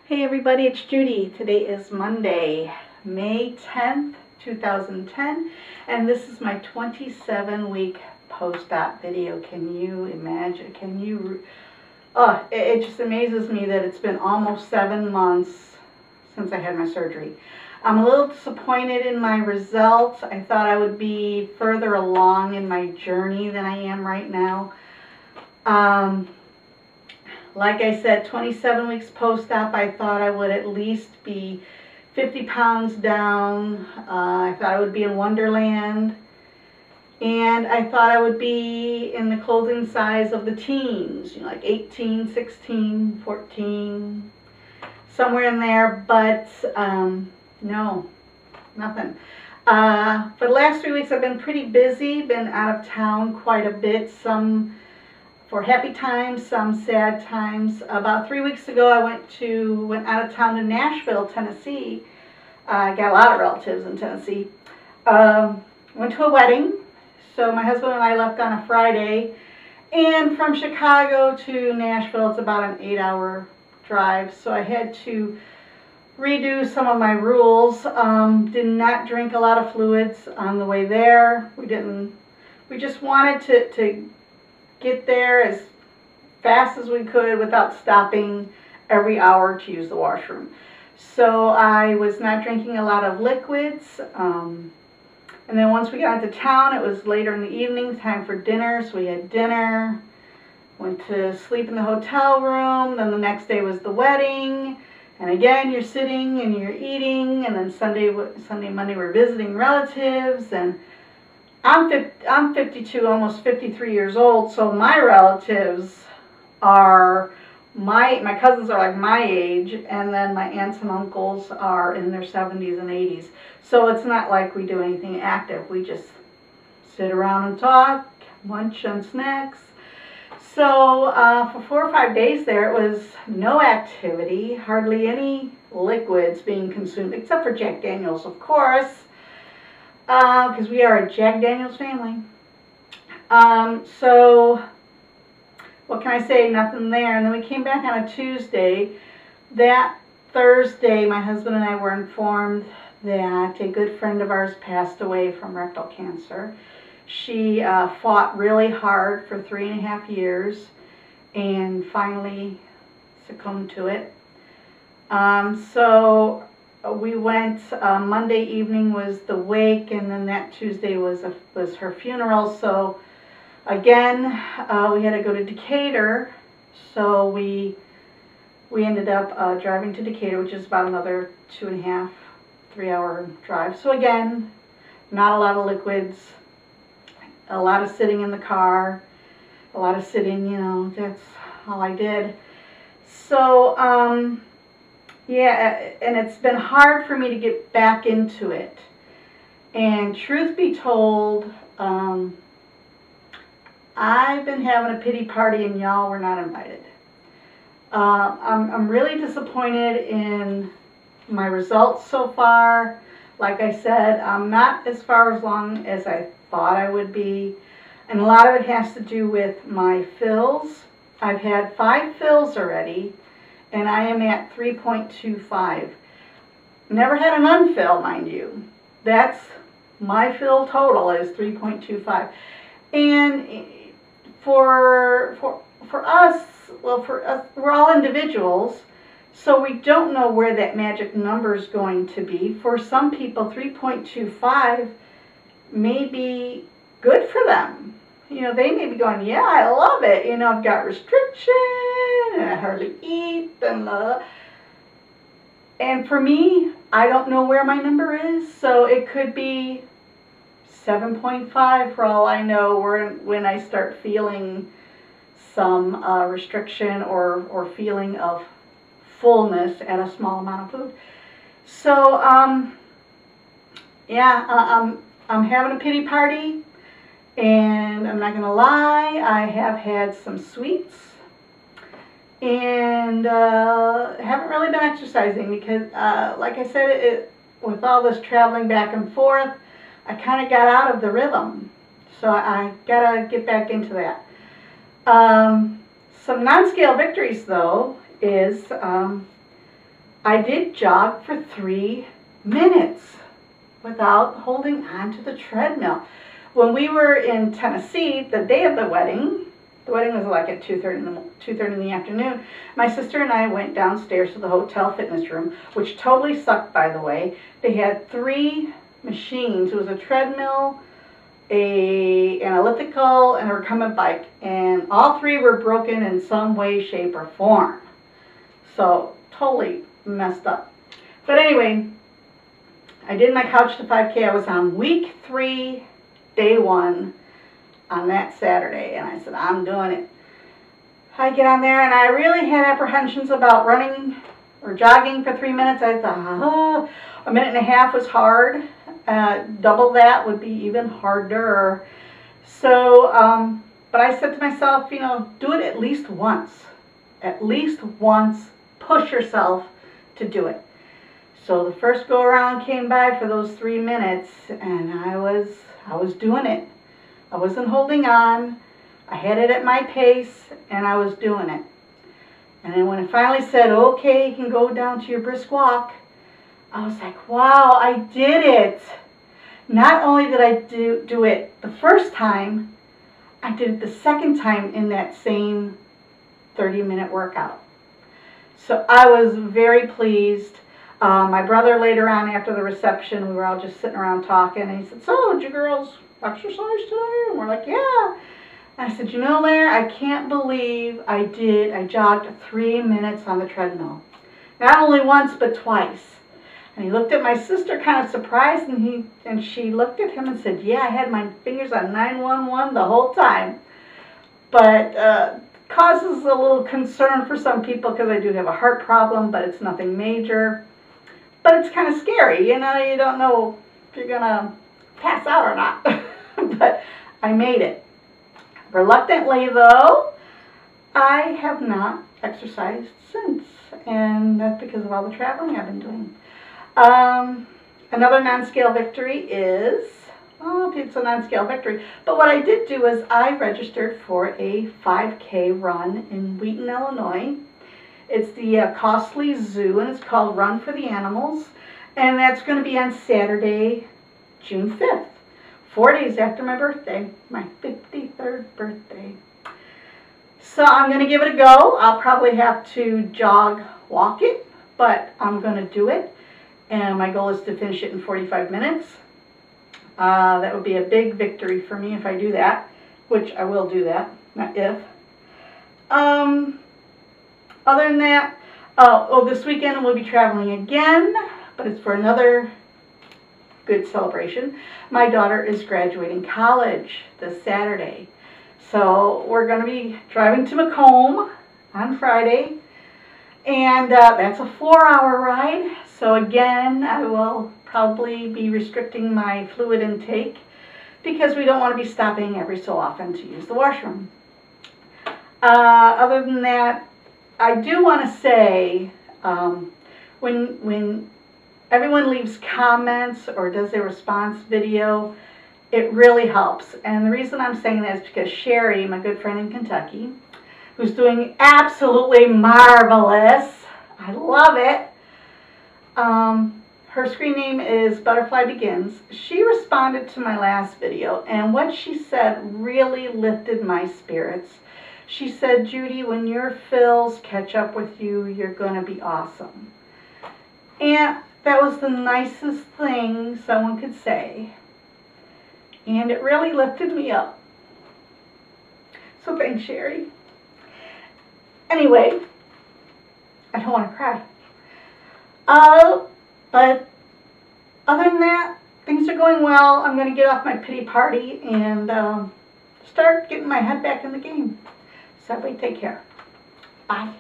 Hey everybody, it's Judy. Today is Monday, May 10th, 2010, and this is my 27-week post-op video. Can you imagine? It just amazes me that it's been almost 7 months since I had my surgery. I'm a little disappointed in my results. I thought I would be further along in my journey than I am right now. Like I said, 27 weeks post-op, I thought I would at least be 50 pounds down. I thought I would be in Wonderland. And I thought I would be in the clothing size of the teens, like 18, 16, 14, somewhere in there. But no, nothing. For the last 3 weeks, I've been pretty busy, been out of town quite a bit, some for happy times, some sad times. About 3 weeks ago, I went out of town to Nashville, Tennessee. I got a lot of relatives in Tennessee. Went to a wedding. So my husband and I left on a Friday. And from Chicago to Nashville, it's about an 8-hour drive. So I had to redo some of my rules. Did not drink a lot of fluids on the way there. We just wanted to get there as fast as we could without stopping every hour to use the washroom. So I was not drinking a lot of liquids. And then once we got into town, it was later in the evening, time for dinner. So we had dinner, went to sleep in the hotel room. Then the next day was the wedding. And again, you're sitting and you're eating. And then Sunday, Monday, we're visiting relatives. And I'm 52, almost 53 years old, so my relatives are, my cousins are like my age, and then my aunts and uncles are in their 70s and 80s. So it's not like we do anything active. We just sit around and talk, lunch and snacks. So for 4 or 5 days there, it was no activity, hardly any liquids being consumed, except for Jack Daniels, of course. Because we are a Jack Daniels family. So, what can I say? Nothing there. And then we came back on a Tuesday. That Thursday, my husband and I were informed that a good friend of ours passed away from rectal cancer. She fought really hard for 3.5 years and finally succumbed to it. So we went, Monday evening was the wake, and then that Tuesday was her funeral. So again, we had to go to Decatur. So we ended up driving to Decatur, which is about another 2.5, 3-hour drive. So again, not a lot of liquids, a lot of sitting in the car, a lot of sitting, that's all I did. So, yeah, and it's been hard for me to get back into it. And truth be told, I've been having a pity party and y'all were not invited. I'm really disappointed in my results so far. Like I said, I'm not as far along as I thought I would be. And a lot of it has to do with my fills. I've had 5 fills already, and I am at 3.25. Never had an unfill, mind you. That's my fill total is 3.25. And for us, we're all individuals, so we don't know where that magic number is going to be. For some people, 3.25 may be good for them. They may be going, yeah, I love it. I've got restriction, and I hardly eat, and for me, I don't know where my number is, so it could be 7.5 for all I know when I start feeling some restriction or feeling of fullness at a small amount of food. So, yeah, I'm having a pity party. And I'm not going to lie, I have had some sweets and haven't really been exercising because, like I said, with all this traveling back and forth, I kind of got out of the rhythm. So I got to get back into that. Some non-scale victories, though, is I did jog for 3 minutes without holding on to the treadmill. When we were in Tennessee, the day of the wedding was like at 2:30 in the afternoon. My sister and I went downstairs to the hotel fitness room, which totally sucked, by the way. They had 3 machines. It was a treadmill, an elliptical, and a recumbent bike, and all 3 were broken in some way, shape, or form. So totally messed up. But anyway, I did my Couch to 5K. I was on week 3, day 1 on that Saturday, and I said, I'm doing it. I get on there, and I really had apprehensions about running or jogging for 3 minutes. I thought, a minute and a half was hard. Double that would be even harder. So, but I said to myself, you know, do it at least once. At least once, push yourself to do it. So the first go around came by for those 3 minutes, and I was doing it. I wasn't holding on. I had it at my pace, and I was doing it. And then when it finally said, okay, you can go down to your brisk walk, I was like, wow, I did it. Not only did I do it the first time, I did it the second time in that same 30-minute workout. So I was very pleased. My brother later on after the reception, we were all just sitting around talking, and he said, so did you girls exercise today? And we're like, yeah. And I said, you know, Larry, I can't believe I jogged 3 minutes on the treadmill. Not only once, but twice. And he looked at my sister kind of surprised, and she looked at him and said, yeah, I had my fingers on 911 the whole time. But causes a little concern for some people because I do have a heart problem, but it's nothing major. But it's kind of scary, you know, you don't know if you're going to pass out or not. But I made it. Reluctantly, though, I have not exercised since, and that's because of all the traveling I've been doing. Another non-scale victory is, well, it's a non-scale victory, but what I did do is I registered for a 5K run in Wheaton, Illinois. It's the Costly Zoo, and it's called Run for the Animals, and that's going to be on Saturday, June 5th, 4 days after my birthday, my 53rd birthday. So I'm going to give it a go. I'll probably have to walk it, but I'm going to do it, and my goal is to finish it in 45 minutes. That would be a big victory for me if I do that, which I will do that, not if. Other than that, this weekend we'll be traveling again, but it's for another good celebration. My daughter is graduating college this Saturday, so we're going to be driving to Macomb on Friday, and that's a 4-hour ride. So again, I will probably be restricting my fluid intake because we don't want to be stopping every so often to use the washroom. Other than that, I do want to say, when everyone leaves comments or does a response video, it really helps. And the reason I'm saying that is because Sherry, my good friend in Kentucky, who's doing absolutely marvelous, I love it, her screen name is Butterfly Begins. She responded to my last video, and what she said really lifted my spirits. She said, Judy, when your fills catch up with you, you're going to be awesome. And that was the nicest thing someone could say. And it really lifted me up. So thanks, Sherry. Anyway, I don't want to cry. But other than that, things are going well. I'm going to get off my pity party and start getting my head back in the game. So everybody take care. Bye.